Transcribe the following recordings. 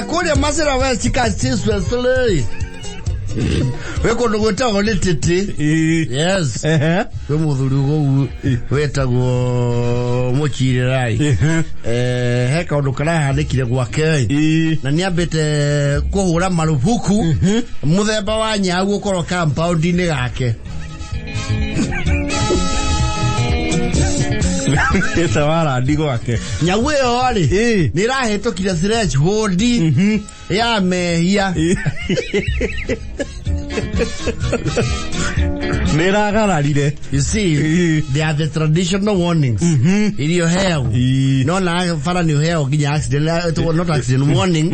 Kule masera west kasiswe sole. Weko ndogota ole tete. Yes. We muthuru wetagwo Muchirirai. Heka ndokara handikire gwake. Na niambete kuhura marufuku muthemba wa Nyau gukoro compound ini gake. Esa wala ndigo wake. Nyau yo ali. Nirahetokire threshold ya mehia. You see, they are the traditional warnings. In your hair, no, na fara new hair, ginya accident, not accident warning,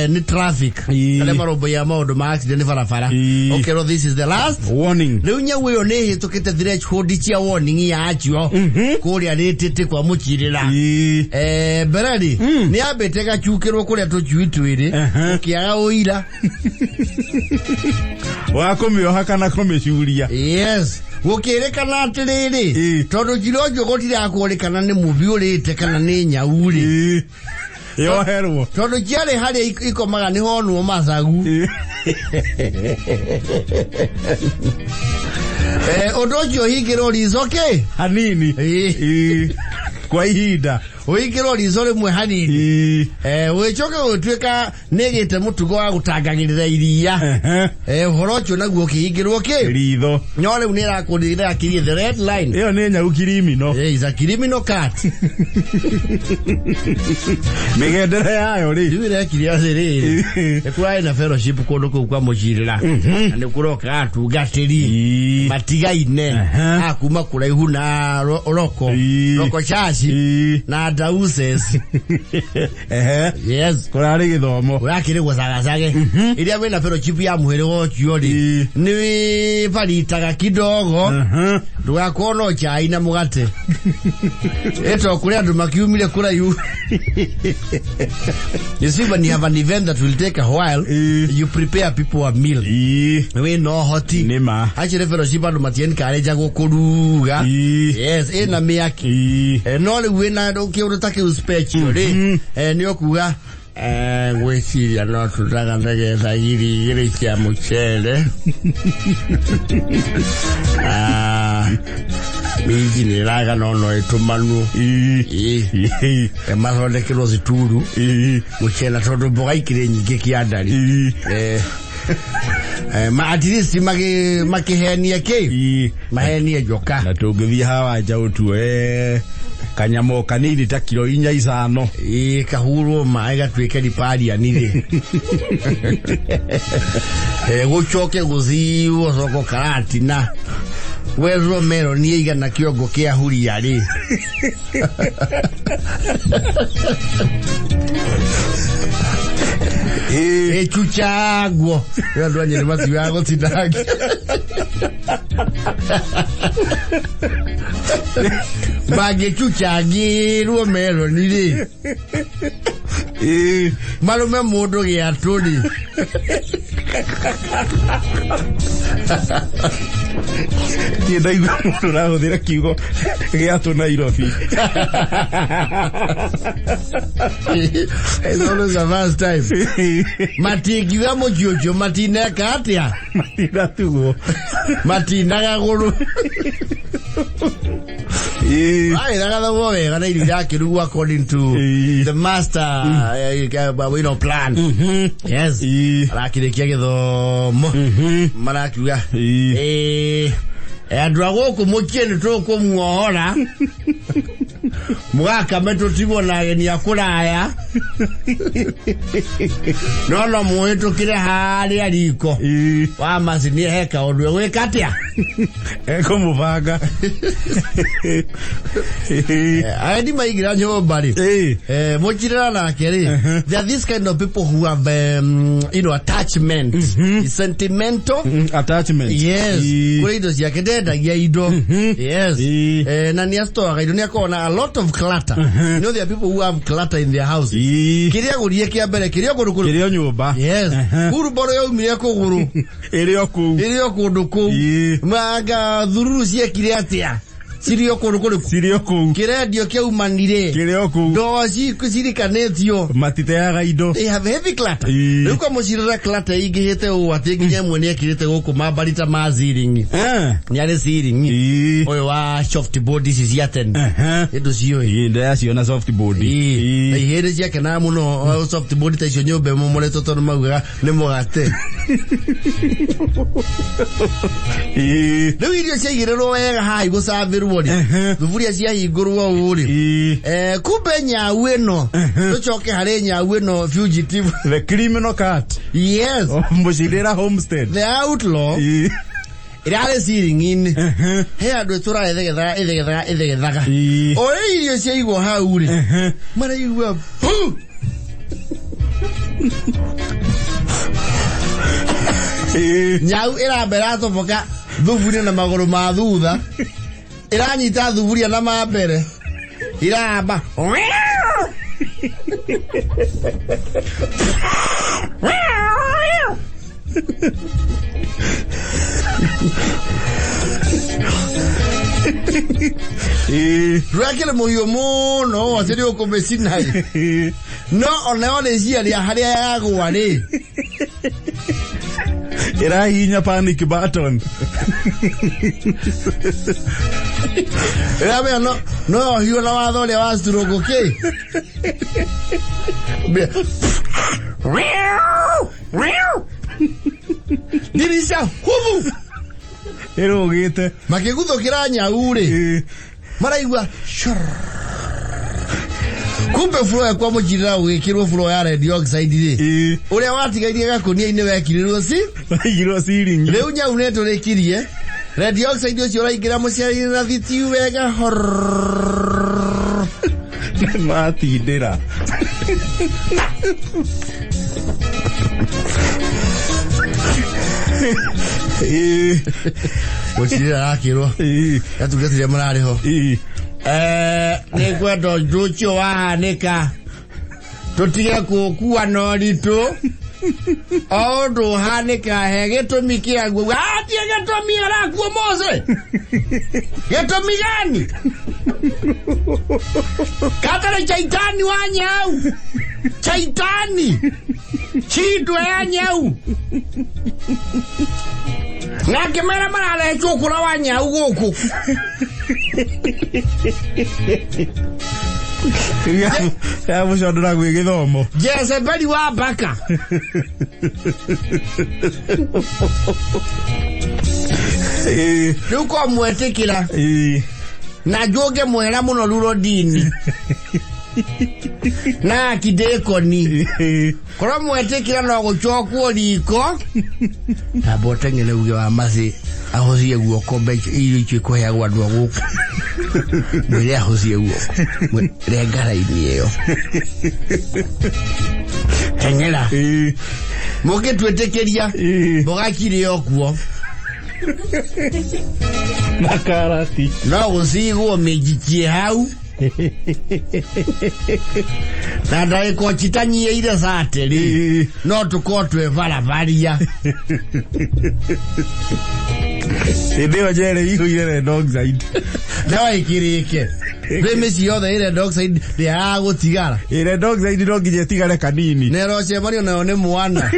ni traffic. Kalema boya mo do accident fara. Okay, no, this is the last warning. Le Nyau yo ne hitokete threshold chia warning ya achio. Kuri aletete kwa Muchirira. Beradi, ni abeteka chukero kuri atochuitwire. Kiaga oila. Wakomyo hakana komeshuria. Yes. Wokerekana atiriri. Tondu jirojo gotire akorekana ni mubiurite kana ni Nyau ri. Yo herwo. Tondu jiare hari ikomaga ni honu masagu. Odojo higiro rizoke. Hanini. Kwa ihinda. Oigiro rizore mwe hanini. Wechoke utweka negete mutugo wa gutangagirira iria. Horocho naguo kihigirwo ke. Ritho. Nyore unira akurira akiri the red line. Iyo ni Nyau criminal. Is a criminal cat. Migendere yayo ri. Ndire kiria riri. Ekura ina fellowship kondo kwa Muchirira. Ande kuroka atu gatiri. Matiga ine. Akuma kuraihu na roko chashi. Na dauses. Yes. Kurari githomo. Urakire gusagacage. Iria wena fellowship ya muhere wo kiori. Ni faritaga kidogo. Ndugakono chai na mugate. Eto kuri andu makiumire kuraihu. You see, when you have an event that will take a while, you prepare people a meal. We know hoti. Nema. Actually, fellowship andu matien kareja gokuruga. Yes, na miyaki. No le wena doke urutake uspechi ore. Ni okuga gweciria no tutaga ndege thagiri kia muchere. Miji ni raga no etumanu. Mathondekirwo zituru. Muchela tondu mboga ikire nyingi kiandari. At least makihenia ke. Mahenia joka. Na tungithia hawa njautu kanyamo kanini ta kilo 4-5. Kahuru maiga tweke dipadi anire. Guchoke guziwo soko karati na wezo mero ni iga na kiogo kia huri yari. Chuchagwo. Ya duanye ni masi yago tidagi. Bage chuchagi ruo mero nili. Malume modo ya tuli. Kienda igwa mundo na huthira kiugo giatu Nairobi. It's always a first time. Matiki wa mojojo matina katia. Matina tugo. Matina gaguru. Ai daga vowe kana iriya kirugu according to the master plan. Yes. Arakirekia githomo. Marakiuga andũ agũkũ mũkieni tũkũmuohora mũgakame tũtigwo na ageni a kũraya no mũhĩtũkire harĩa riko wa macini heka ũndũ gwĩka atĩa ekũmũbanga ageni maigira nyũmba rĩ Muchirira nake rĩ there are this kind of people who have attachment sentimental attachment. Yes. Kuri indo ciake ndendagia indo. Yes. Na ni astoaga indo ni akona a lot of clutter. You know there are people who have clutter in their house. Kiria gurie kia mbere kiria gurukuru. Kiria nyumba. Yes. Guru boro yo umire kuguru. Irio ku. Irio kundu ku. Maga dhururu cie kiria atia. Sirio kuru Sirio ku kiredio kia umanire Kirio ku dozi kusirikanetio matiteaga indo they have heavy clutter nuko mucirira clutter igihite u atinginya mwene akirite guku mabarita ma ziringi ni ari ziringi oyo wa soft board is yaten edo cio inde yacio na soft board ihede cia kana muno soft board ta cio nyumbe mumole toto mauga ni mugate Rĩu irio ciaigĩrĩrwo wega haha igũcabĩrwo rĩ thuburia ciahingũrwo ũũ rĩ kumbe nyau ĩno tũcoke harĩ nyau ĩno fugitive the criminal cat yes mũcirĩra homestead the outlaw irarĩ ciringi-inĩ he andũ tũra ĩthegethaga o irio ciaigwo hau rĩ maraigua nyau irambera toboka thuburia na maguru ma thutha iranyita thuburia na mambere iramba Rakele moyo muno wasiri okomesinai no one cia haria yagwa ri irahinya panic button irabe no hiyo na watho le wa stroke okay Dirisha hubu erogete makiguthukira nyau ri maraigua kumbe flow ya kwa mujira wikirwo flow ya red oxide ri uria watigairie gakunia-ini wekirirwo igirwo siringi riu nyau neto rikirie red oxide ucio uraingira muciari na thitiu wega matindira muciria akirwo atugatire marariho ni kwenda nducio wahanika tutige kukua no ritu o ndu hanika he gitumi kiaguo atie gitumi arakuo Mose gitumi gani katara chaitani wa nyau chaitani chidwe ya nyau na kemera marale chukura wa nyau guku ya mucondora gwi githomo Jezebeli wa baka ruko mwetikira na joge mwera muno ruro dini na kidekoni kora mwetikira no guchokwo riko tabotengele uge wa masi ahozie guoko becho iyo chiko ya gwadwa guku mwere ahozie guoko regara-ini iyo tengela moke twetekeria bogakire okuo makarati no gusigwo mejichie hau na ndaiko chitanyie ile sate ri no tukotwe baravaria ndio jere hiyo ile dog side dawa ikirike remesi yothe ile dog side de ago tigara ile dog side dog je tigara kanini nero chemario na ne mwana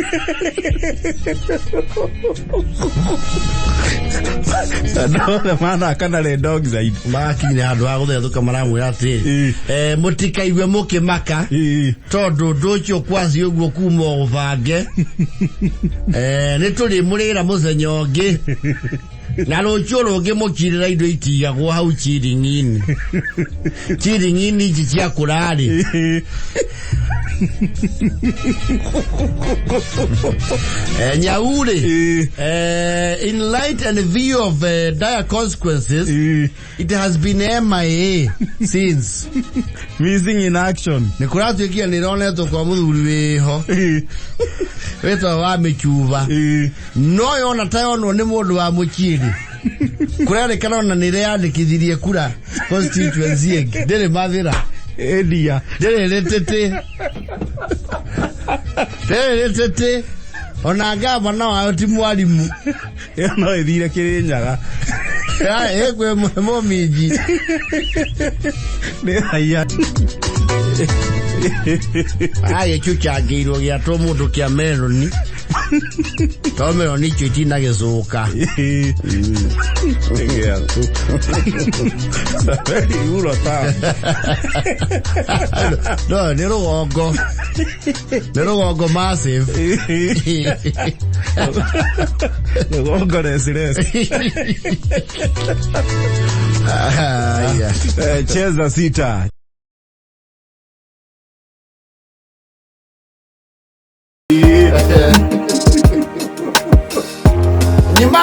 no the mana kana le dog side maki ni andu aguthethuka maramwira ati mutikaigwe mukimaka tondu nducio kwaci uguo kuma ubange ni turi murira muthenya ungi na rucio rungi mukirira indo itigagwo hau chiring'ini ici cia kurari Nyauri in light and view of dire consequences it has been MIA since missing in action nikuratuikia nironetwo kwa muthuri wiho wetwa wa michuva no yona tayonwo ni mundu wa muchiri kurerikana na nireyandikithirie kura constituency enge ndiri mathira edia ndiri retete ona ngavana wao ti mwarimu no ithire Kirinyaga Kwe momiji. Haya. Aye chucha giro ya tomu do kia meloni. Meloni chuti na gezuka. Ulo ta. No, nero ogo massive. Ogo resires. Cheza sita. Nyumba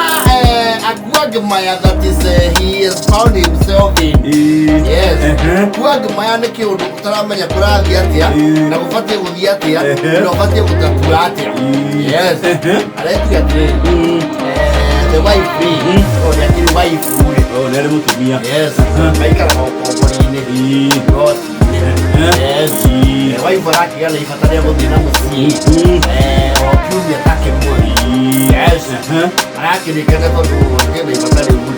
Akuagmaya, that is he has found himself in. Yes. Akuagmaya ni kiundu utaramenya kurathi atia na gubatie guthii atia na ubatie gutatua atia. Yes. Areti atia. The wife or the kid wife. Oh, nere mutumia. Yes. Maikara kokori-ini. Yes. Wife araki ala ifatania guthii na mucii. Kiumia take mweri. Yes. Araki ni kenda tondu kenda ifatania mweri.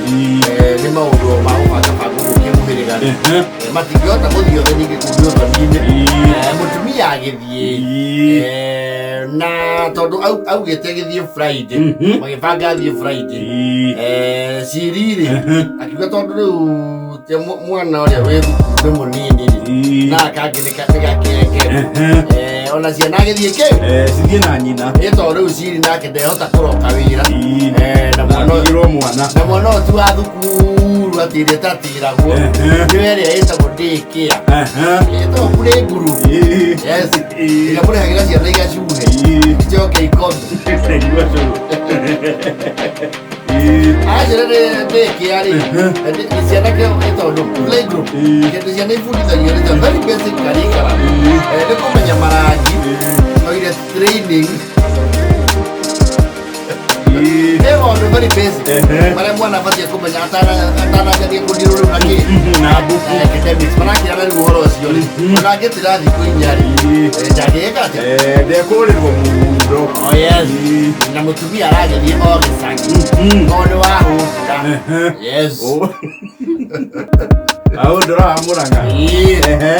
Ni maundu ma gubanga gukimuhiriga. Matingiota guthii othe ningi kuthii uthoni-ini. Mutumia agithii. Na tondu augite agithii Friday. Magibanga athii Friday. Ciriri akiuga tondu riu te mwana uria wi thukuru ni munini na akangirika tigakenge ona ciana agithii ki cithie na nyina tondu riu ciri nake ndehota kuroka wira na mwana ucio wa thukuru atirite atiragwo niwe iria itagwo ndikia itagwo kuri nguru iria mũrehagira ciana igacuhe icoke ikomi Ajere beke yari ciana ke itondo playgroup kende ciana ifundithagio ni very basic curriculum ni kumenya marangi no ile training maundu very basic maria mwana abatie kumenya atanageria kundirũrũ naki na mbuku academics marakira na riu ũhoro ũcio rĩ ona ngĩtira thikũ inya rĩ ndangĩka atĩa ndekũrĩrwo mũndũ. Oh yes. Na mutumia aragerie o gĩcagi no nĩ wahũra. Yes. Au ndora amuranga.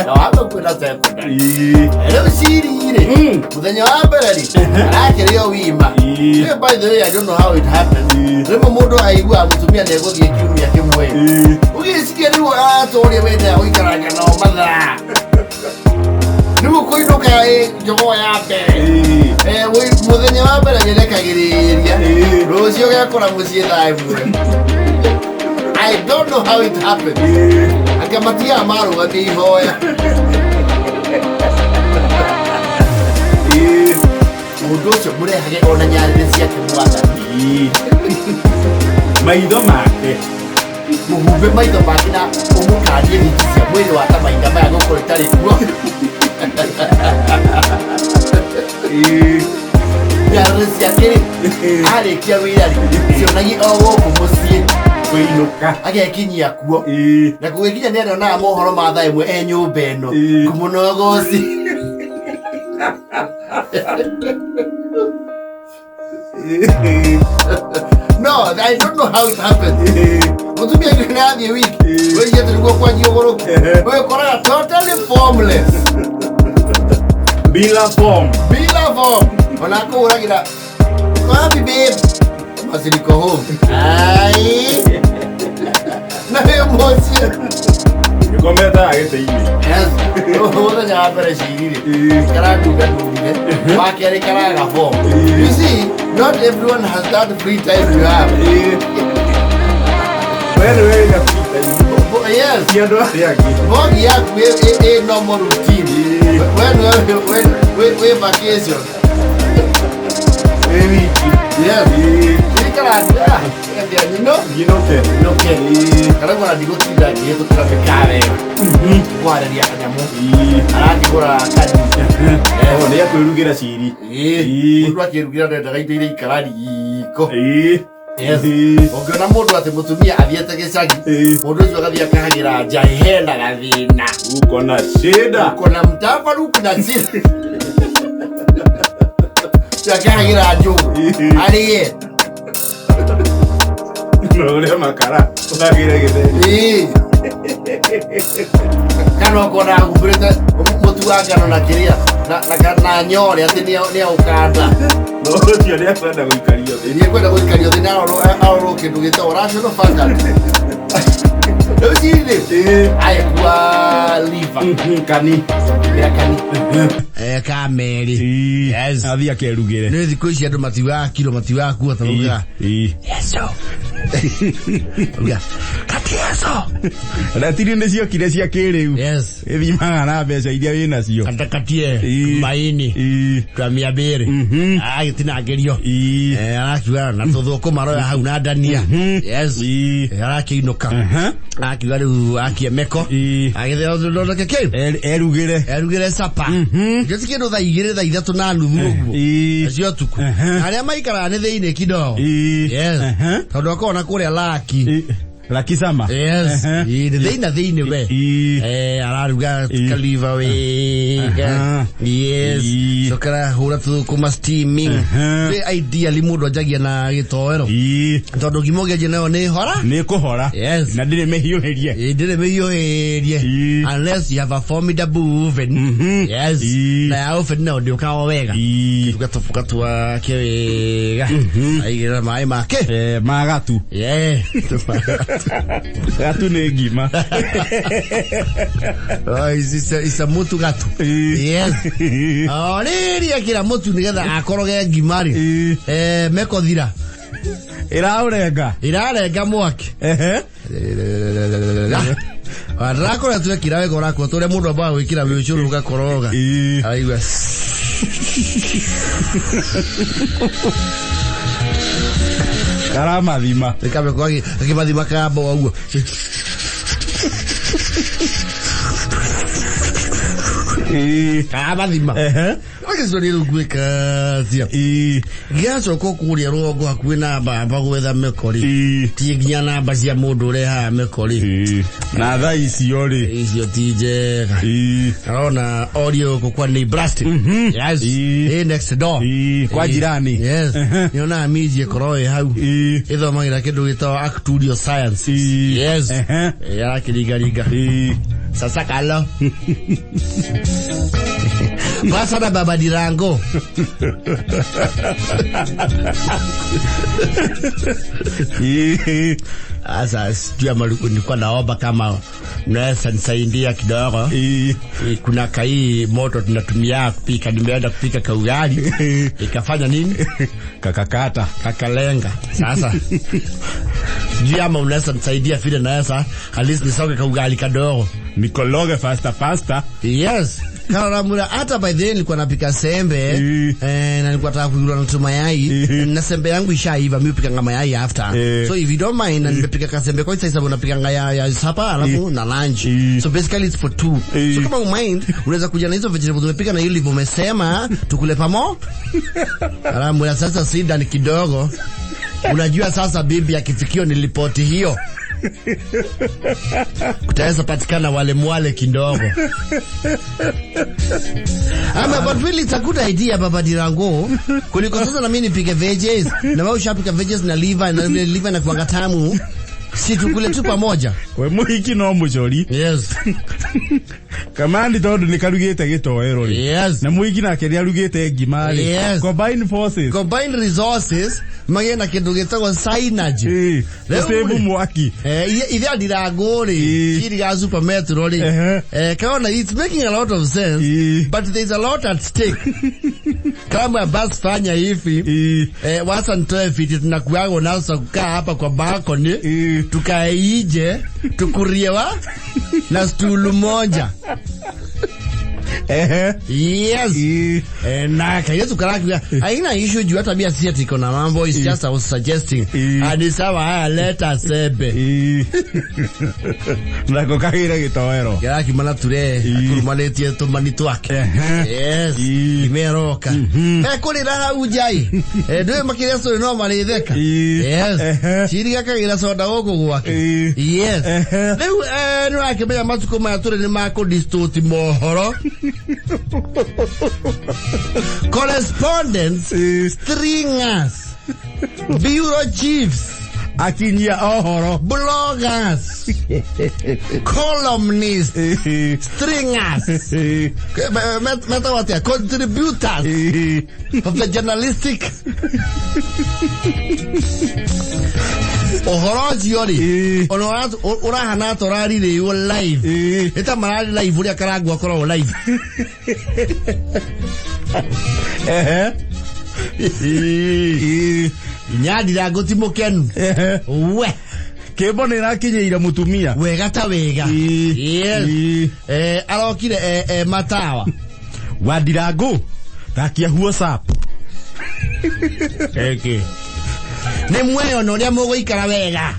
No hapo kwenda secondary. Rĩu ciri rĩ mũthenya wa mbere rĩ arageria wima. By the way, I don't know how it happened. Rĩmwe mũndũ aigua mutumia ndegũthiĩ kiumia kĩmwe ũgĩciria rĩu atũũria wenda gũikarania nao mathaa nĩguo kũinũka njogoo ya mbere mũthenya wa mbere nĩrekagĩrĩria rũciũ gekora mũciĩ thaa ĩmwe. I don't know how it happened. Anga matiaga marũgamia ihoya mũndũ ũcio mũrehage ona nyarĩrĩ ciake mwathani maitho make mũhumbe maitho make na ũmũkanie thiti cia mwĩrĩ wa ta mahinda maya gũkorwo itarĩ kuo nyarĩrĩ ciake rĩ arĩkia wĩra rĩ cionagia o gũkũ mũciĩ kũinũka agekinyia kuo na gũgĩkinya nĩ arĩonaga mohoro ma thaa ĩmwe nyũmba ĩno kũmũnogoci. No, I don't know how it happened. Mutumia ngirathiĩ wiki wĩigĩte nĩguo kwanjia ũgũrũke wĩkoraga totally formless. Bila form ona akũhũragĩra wapi babe masiriko home ai na wĩ mũciĩ gĩkometa agĩte-inĩ. Yes. Mũthenya wa mbere cirĩ karandugadugire wa kerĩ karaga form. You see, not everyone has that free time you have. Wewe na yes, kiando yake body yaku a normal routine when vacation maybe yes Gathaiya Nyina karagora ndigutinda ngĩhĩtũkĩra mĩkawa kwarĩria kanyamu arandigũra kani nĩ akwĩrugĩra ciri mũndũ akĩrugĩra ndendaga indo iria ikara riko. Yes. Ũngĩona mũndũ atĩ mũtumia athiĩte gĩcagi mũndũ ũcio agathiĩ akahagĩra njaĩ hena gathĩna uko na shida uko na mtafaruku na shida akahagĩra njũgũ arĩe No le makara. Unagire githeri. Kana kona ngurete mutu wanga na kiria na nyore ati ni ukanda. No tio ni kwenda guikario. Ni kwenda guikario thina aro kindu gitora cio no fanga. Ai kwa liver kani ya kani kameme yes athia kerugire ni thikũ ici andũ matiwa kilo matiwa kuwa taruga yeso uga katieso ratiri nĩ ciokire cia kĩrĩu yes ithimaga na mbeca iria wĩna cio katakatie maini twamia mbere agitinangerio arakiuga na tuthuko maroya hau na ndania yes arakiinuka akiuga rĩu akiemeko agitheo thondeke kĩu erugire sapa gĩtikĩndũ thaa igĩrĩ thaa ithatũ na nuthu ũguo acio tuku arĩa maikaraga nĩ thĩinĩ kidogo yes tondũ akona kũrĩa laki sama yes thĩinĩ we araruga kaliva wega yes cokera hũra thũkũma steaming ideally mũndũ anjagia na gĩtoero tondũ ngima ũngĩanjia nayo nĩ hora nĩ kũhora yes na ndĩrĩ mĩhiũhĩrie unless you have a formidable oven yes na ya oven nayo ndĩũkaga wega tũgatubuka twake wega aigĩrĩra maĩ make magatu gatu nĩ ngima isa mutu gatu yes rĩrĩa kĩra mutu nĩgetha akoroge ngima rĩ mekothira irarenga mwaki arakora twekira wega ũrakora tũrĩa mũndũ ambaga gwĩkĩra wĩcũrũ ũgakoroga aigua karamathima ikabe kwa akimathima kabo wauo amathima agizoni rugwika tia giaco ko kuria rogo hakuwe na baba gwetha mekori ti nginya namba cia mundu reha mekori na tha icio ri icio tije arona audio ko kwa Nebraska yes next door kwa jirani yes niona miji koroe hau ithomagira kindu gitawa actuarial science yes yarakiriga sasa kalo pasa na baba Ndirangu asa sijua maluku nilikuwa naomba kama unaweza nisaidia kidogo kuna kai moto tunatumia kupika nimeenda kupika kaugali ikafanya nini kakalenga sasa sijui ama unaweza nisaidia vile naweza at least nisoge kaugali kadogo nikologe faster yes kana mura hata by then nilikuwa napika sembe na nilikuwa nataka kuigura na mayai na sembe yangu ishaiva mimi pika mayai after so if you don't mind na nimepika kasembe kwa sasa unapika ya sapa alafu na lunch so basically it's for two so kama umind unaweza kuja na hizo vegetables umepika na ile umesema tukule pamoja mura sasa sida ni kidogo unajua sasa bibi akifikio nilipoti hiyo kutaweza patikana wale mwale kidogo ama but really it's a good idea baba Ndirangu kuliko sasa na mimi nipike veggies na wewe ushapika veggies na liver na kuanga tamu si tukule tu pamoja we muhiki no mucori yes kamandi tondu nikarugite gitoero ri yes na muhiki nake ni arugite ngima ri yes combine resources magena kindu gitagwo synergy sebu mwaki ithe Ndirangu ri kiriga super metro ri kaona it's making a lot of sense but there's a lot at stake kama basi fanya hivi wasa nitoe fiti tunakuago nasa kukaa hapa kwa balcony tukaije tukuriewa na stulu moja yes na kaya tukarakia haina issue juu hata bia si ati kuna mambo is just I was suggesting hadi sawa let us sebe na kokagira gitoero kiraki mana ture akurumanetie tumani twake yes imeroka kurira hau jai ndwe makiria so no maritheka yes chiriga kagira soda goko gwake yes rĩu no akimenya matuko maya ture ni mako distort mohoro correspondents stringers bureau chiefs akinyia ohoro, bloggers, columnists, stringers, contributors of the journalistic ohoro jiori urahana torari re you live eta marari live uri akarangu akoro live Ndirangu timukenu we kebone nakinyeira mutumia wega ta wega yes arokire matawa wa Ndirangu takia WhatsApp eke ne mweyo no ria mugo ikara wega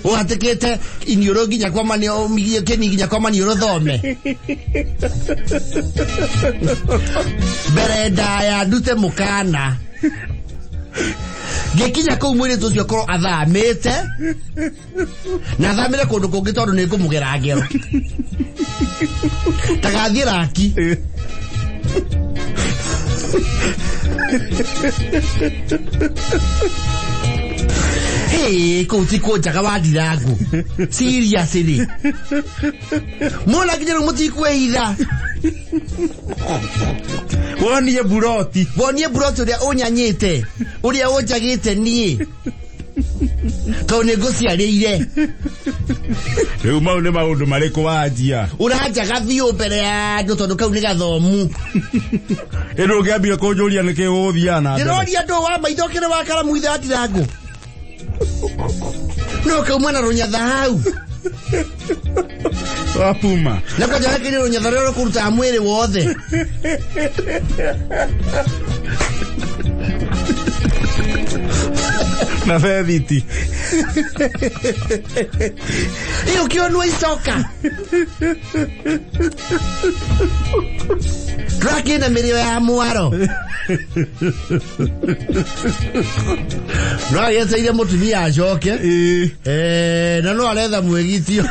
uhatekete inioro ginya kwa mani o migie keni ginya kwa mani oro thome berenda ya dute mukana gekinya ko Muiritu cio koro athamite na athamire kundu kungi tondu ni kumugera ngero tagathira aki hey ko tiko jaga wa Ndirangu seriously mona kijero mutikwe ida wonie buroti uria unyanyite uria unjagite nie kaune guciarire riu mau ni maundu mariku wajia urajaga thio mbere ya andu tondu kau ni gathomu ero ngiambia kunjuria niki guthiana ndiroria ndo wa maitho kire wa karamu itha Ndirangu no kauma na runyatha hau wapuma na kaja kile runyatha rero kuruta mwiri wothe na veviti iyo kionwa isoka Kraki na mirio ya mwaro no yeteire mutumia acoke na no aretha mwegitio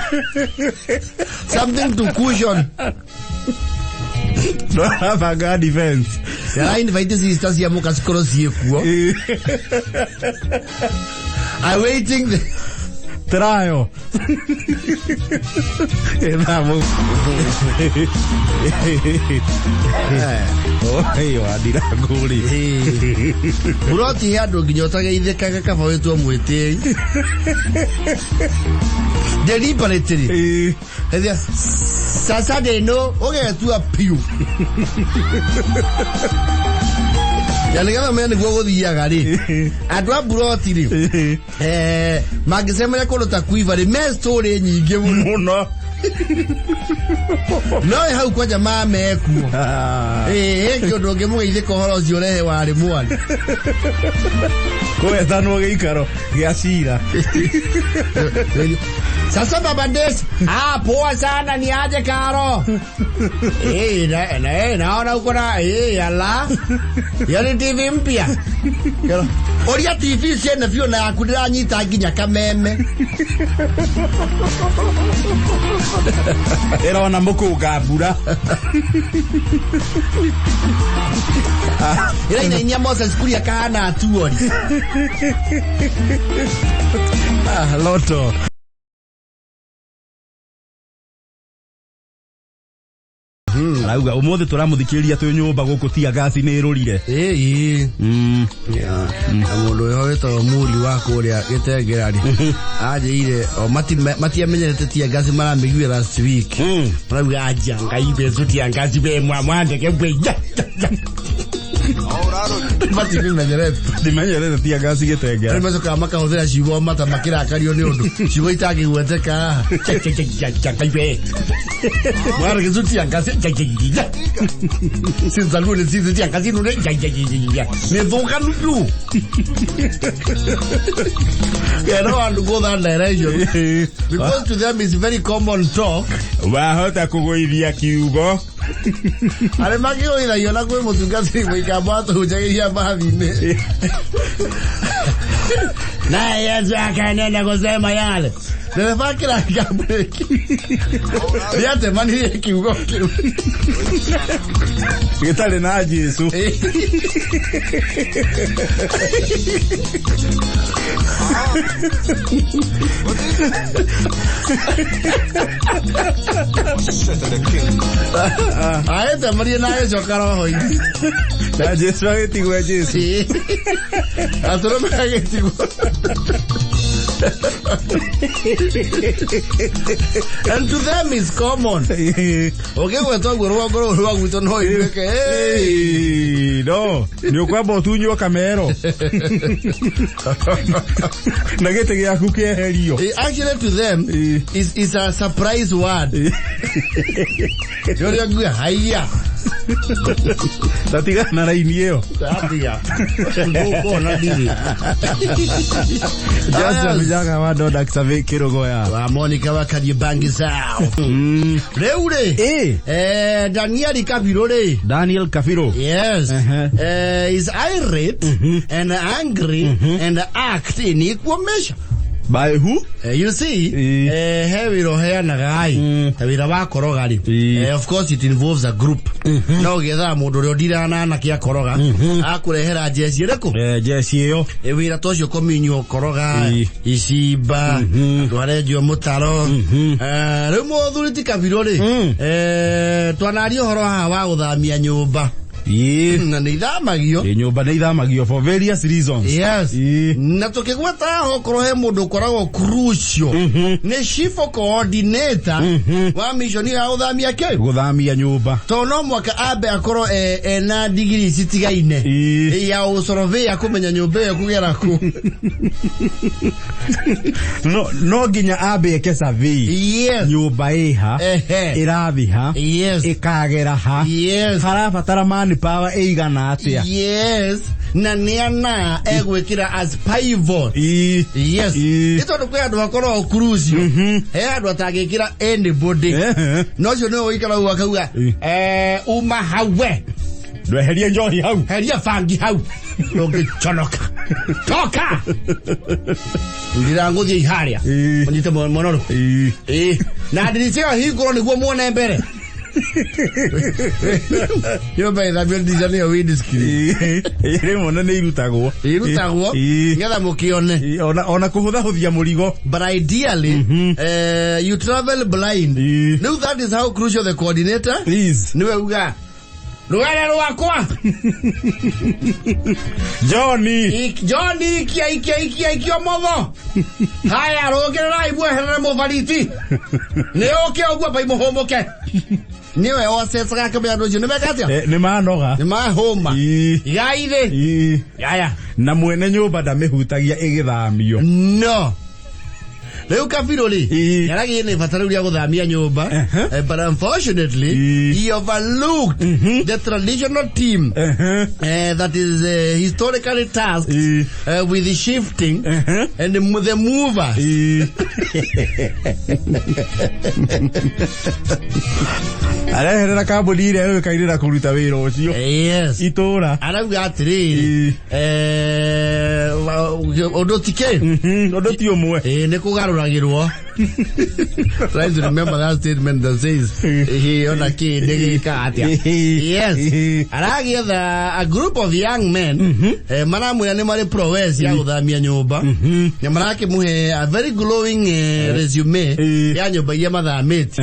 something to cushion no have a good defense ya invite sisters ya muka sikoro siekuo awaiting the trial enamo oi wa Ndirangu ri buroti handu nginyotage ithekaga kaba wetwo mwitei deliberately sasa de no ogetua piu yalega mene gwo guthiaga ri andu aburoti ri magisema ko lota kuiva ri me story nyingi muno no hau kwa jamaa mekuo kiondo ngemugeithe kohoro cio rehe wari mwani ko etano geikaro giacira sasa baba Ndesi poa sana ni aje karo naona uko na yala yani TV mpya oria TV siena vyo na yakudira nyita nginya kameme era ona mukuga mbura ira ina inya Moses kuria kana atuori loto Rauga umuthi turamuthikiria tu nyumba guku tia gasi ni irurire mundu uyo wetwo muri wako uria gitengerari ajeire o matiamenyerete tia gasi maramiguire last week rauga aja ngai bezu tia gasi be mwamwande kebwe mati menyerete tia gasi gitengera mazo kama kahuthira cibo mata makirakario ni undu cibo itangi gweteka be mwara gizuti yangasi sinza lune sinza yangasi nune ne voka nupu you know and go that direction because to them is very common talk wahota kugoithia kiugo ale magio ila yona kwe mutungasi mwikamba to hujagia bathine Na Yesu akanena kusema yale. Nimefakira kabeki. Niate mani kiugo. Gitale na Yesu. Aeta Maria na Yesu karaho. Na Yesu agetigo Yesu. Atoro agetigo. And to them is common. Okay, we're talking about we don't know. Hey, no. Ni kwa botunyo kamero. Nagete ya kuke helio. Actually to them is a surprise word. Yo gua haya. Tatiga na raini yo. Tatiga. Ngoko na dili. Jasa bijaga wa doda ksave kirogo ya. Wa Monica wa kadibangi sao. Reure. Daniel Kafiro. Daniel Kafiro. Yes. Is irate and angry and act in equal measure. By who? You see, hewiro heana gai tawira wa korogari. Of course it involves a group. No getha mundu ri odirana na kia koroga akurehera jeshi reko. Jeshi yo. Wira tocio kominyo koroga isiba twarejo mutaro. Remo thuriti Kafiro ri. Twanari horo ha wa guthamia nyumba. Na nidhamagio. Nyumba nidhamagio for various reasons. Yes. Na tukigweta hokoro he mundu koragwo crucial. Ne chief coordinator wa mission ya uthamia ke. Guthamia nyumba. To no mwaka abe akoro na degree citigaine. Ya usurvey akumenya nyumba ya kugera ku. No ginya abe ke survey. Yes. Nyumba iha. Irathi ha. Yes. Ikagera ha. Yes. Harabatara mani power eigana atia. Yes. Na niana egwekira as pivot. Yes. Ito ndo kwa ndo akoro crucial. Ndo atagekira anybody. No cio no ikara wakauga uma hawe. Ndo heria njohi hau. Heria fangi hau. Ndoge chonoka. Toka. Ndirangu thi haria. Onyite monoro. Na ndiritio higoro niguo muone mbere. Yo by that will design your way discreet. Ire mona ne irutagwo. Ngetha mukione. Ona kuhutha huthia murigo. But ideally, you travel blind. Now that is how crucial the coordinator is. Niwe uga. Ruwele rwakwa. Johnny kia mogo. Haya rogera ibwe herere movaliti. Neoke ogwa pai mohomoke. Niwe osesa kaka bya dojo nimekatia. Ni manoga. Ni mahoma. Yaire. Yaya. Na mwene nyumba ndamehutagia igithamio. No. Leo Kafiro li. Yaragi ni fataruria guthamia nyumba. But unfortunately, he overlooked the traditional team that is historically tasked with the shifting and the movers. Araherera kabuli ire kairira kuruta wira ucio. Yes. Itura. Arauga atiri. Odotike. Odoti omwe. Ne kugaruragirwo. Try to remember that statement that says he on a kid yes. Aragia a group of young men manamu ya nemare prowess ya guthamia nyumba. Ya marake muhe a very glowing resume ya nyumba ya mathamiti.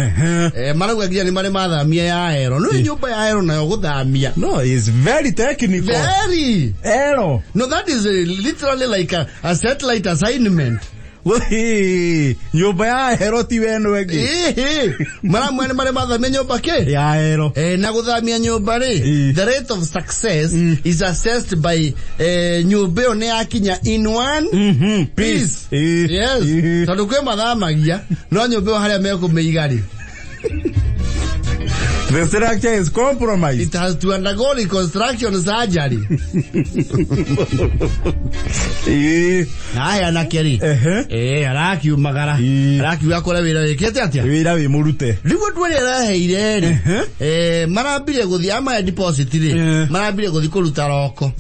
Manamu ya nemare mathamia ya aero. No nyumba ya aero na guthamia. No, it's very technical. Very. Aero. No, that is literally like a satellite assignment. Wee, nyumba ya aero ti wenu wengi. Mara mwene mathamia nyumba ke? Ya aero. Na guthamia nyumba ri. The rate of success is assessed by nyumba yo ne akinya in one piece. Yes. Tondu kwe mathamagia no nyumba yo haria meko meigari. The structure is compromised. It has to undergo reconstruction surgery. Haya na keri. Araki umagara. Araki wakora wira wikete atia. Wira wi murute. Rigo twere heire. Marabire guthi ama deposit ri. Marabire guthi kuruta roko.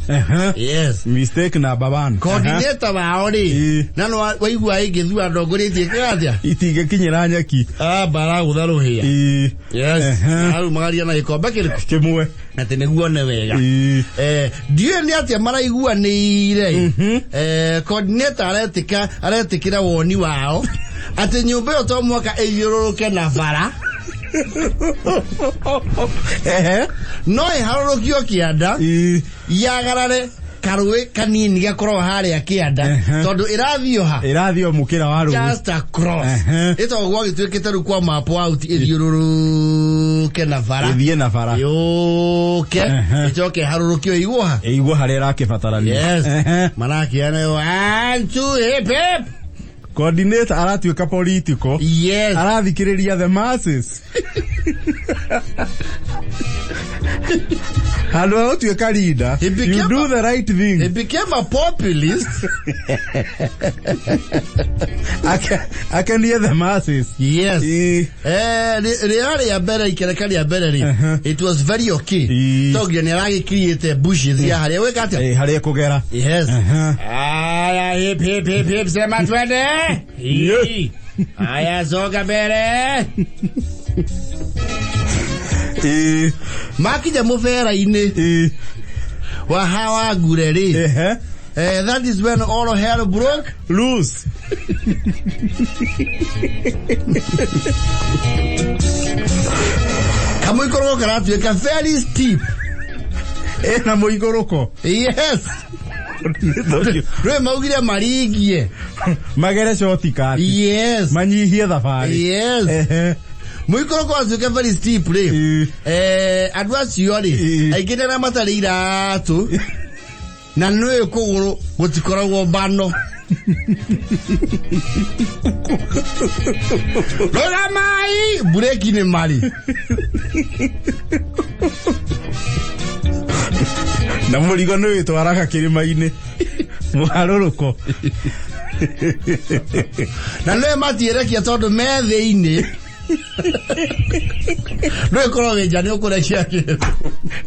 Yes. Mistake na baban. Coordinator wao ri. Nano waigua ingithua ndongoretie katia. Itige kinyira nyaki. Bara gutharuhia. Yes. Aru magaria na ikomba kiriku. Kimwe. Ati neguone wega. Ndiye ni atia maraigua ni ire. Coordinator aretikira woni wao. Ati nyumba yo to mwaka eyururuke na bara. No iharurukio kianda. Yagarare karwe kanini gakorwo haria kianda tondu irathio mukira waru just across ito gwa gitwekete ru kwa map out ithiururuke na vara ithie na vara yoke ichoke harurukio igwa haria rakibatarania yes manaki anayo antu hip coordinator aratuika political yes arathikiriria the masses Hello, to your leader. You do the right thing. He became a populist. I can hear the masses. Yes. It was very okay. So generally create bushes. Yeah, hare kugera. Yes. Hip sema twende. Aya soga bere. Makija mufera ine wa hawa gureri that is when all hell broke loose. Kamu ikoroko karatu eka very steep na mo ikoroko yes Rwe maugire marigie magere shoti kati yes manyihie thafari yes Muikoroko azuke very steep re. Adwasi yori. Aigene na matari iratu. Na noe kuguru gutikoragwo bano. Lola mai bureki ni mali. Na murigo noe twaraka kirima-ini. Muharuroko. Na noe matierekia tondu me thĩinĩ. No ekoro veja ni okurekia kile.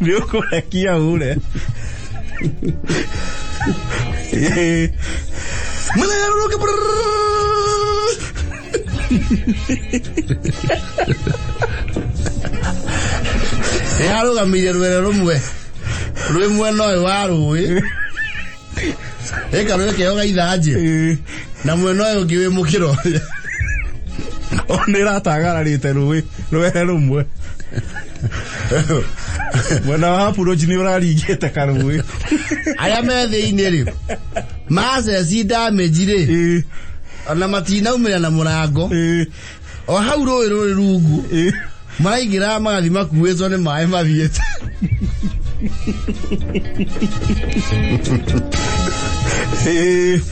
Ni okurekia ule. Mwana yaruke. Yaruga mirerwere rumwe. Rumwe no waruwe. Eka no keoga ithaje. Na mweno yo giwe mukiro. Onera tagararite ruwe rumwe Mwana wapu rojini urarigete karuwe aya methe-inĩ rĩ mace damage rĩ ona matina umĩra na mũrango o hau rũĩ rungu maraingĩra magathi makuĩtwo nĩ maĩ mathiĩte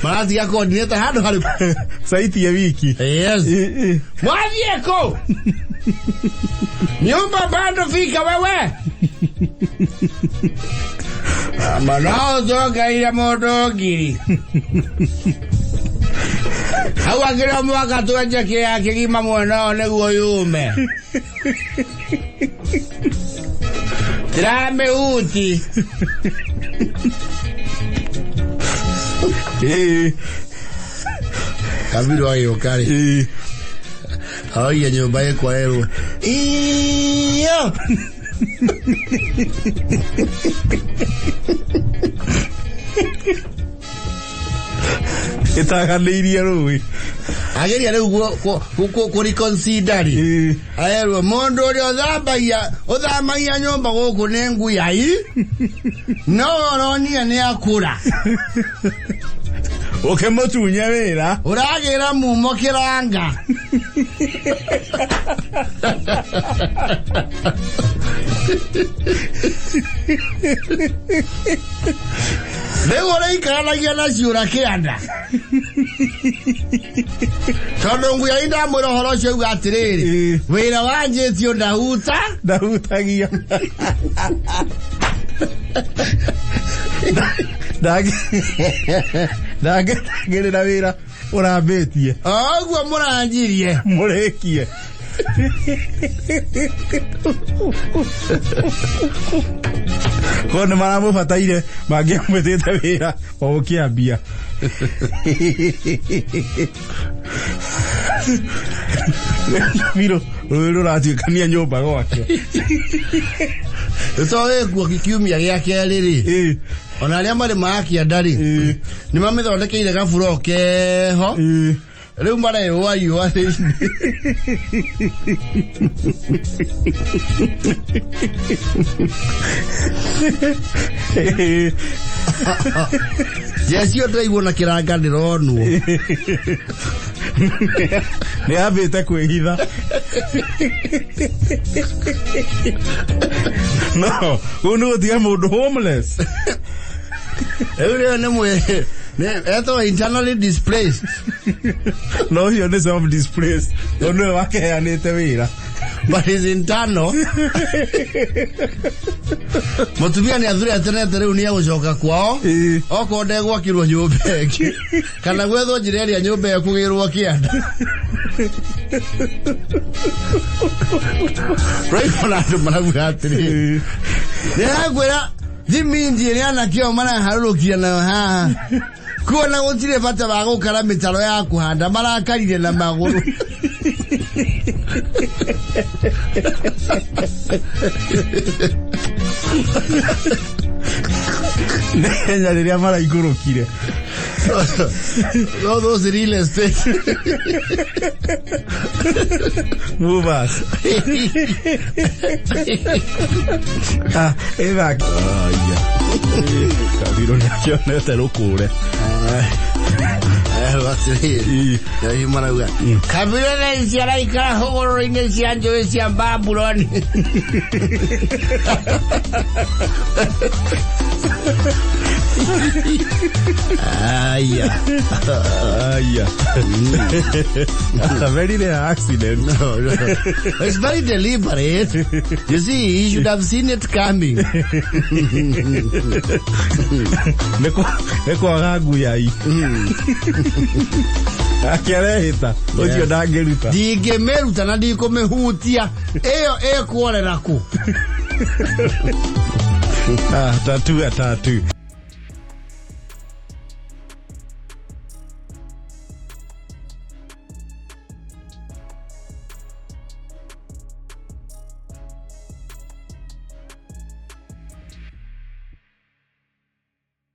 maratiga coordinator handũ harĩ saiti ya wiki yes Mwathieko Nyumba bado fika wewe Manao zoga ila modogiri Hawa kila mwaka tuwaje kia kilima mwanao neguo yume Trame uti Kabiru ayo kari Haya nyumba ye kwa ero iyo Itaganĩirie rũĩ ageria rĩu ku reconsider aerwo mũndũ ũrĩa ũthamagia nyũmba gũkũ nĩ nguyai no ronia nĩ akũra ũkĩmũtunya wĩra ũragĩra mumo kĩranga Leo ikaragia na ciura kianda. Tondu nguya inda mwira horo cio uga atiriri. Wira wanjitio ndahutagia. Ndagirira wira urambitie. Oguo muranjirie. Murekie. Kone maramubataire mangiamwitite wira wa gukiambia. Miro ruratuikania nyumba gwake. Utoe kuo kiumia giake riri. Ona aria mari maakia ndari. Ni mamithondekeire gaburo keho. Riu mare wayo ari. Jesio ndaigua na kiranga ndironwo. Ni abite kwihitha. No, uno tiga mundu homeless. Eure ne mwe. Eto internally displaced. No, you're self displaced. Ono wake yanete wira. But his internal. Mutumia ni athuri atenete riu ni agucoka kwao. Oko ndegwa kirwo nyumba eki. Kana gwetho njireri ya nyumba ya kugirwo kianda. Right on atu managuga atiri. Nĩrakwĩra thiminji ni anakio mana harurukia na haha. Kuona gutire bata ba gukara mitaro ya kuhanda marakarire na maguru. Nenya riria maraigurukire. No, those real estate. Move us. Eva. Kabiro nyakio nete rukure. Watiri. Ya maraguga. Kabiro na ciara ikara hogoro-ini cia njũĩ cia Babuloni. Aya. A very rare accident. No. It's very deliberate. You see, he should have seen it coming. Neko agagu yai. Akerehita. Ojo ndageruta. Ndingemeruta na ndikumihutia. Iyo ekuorera ku. Tatu.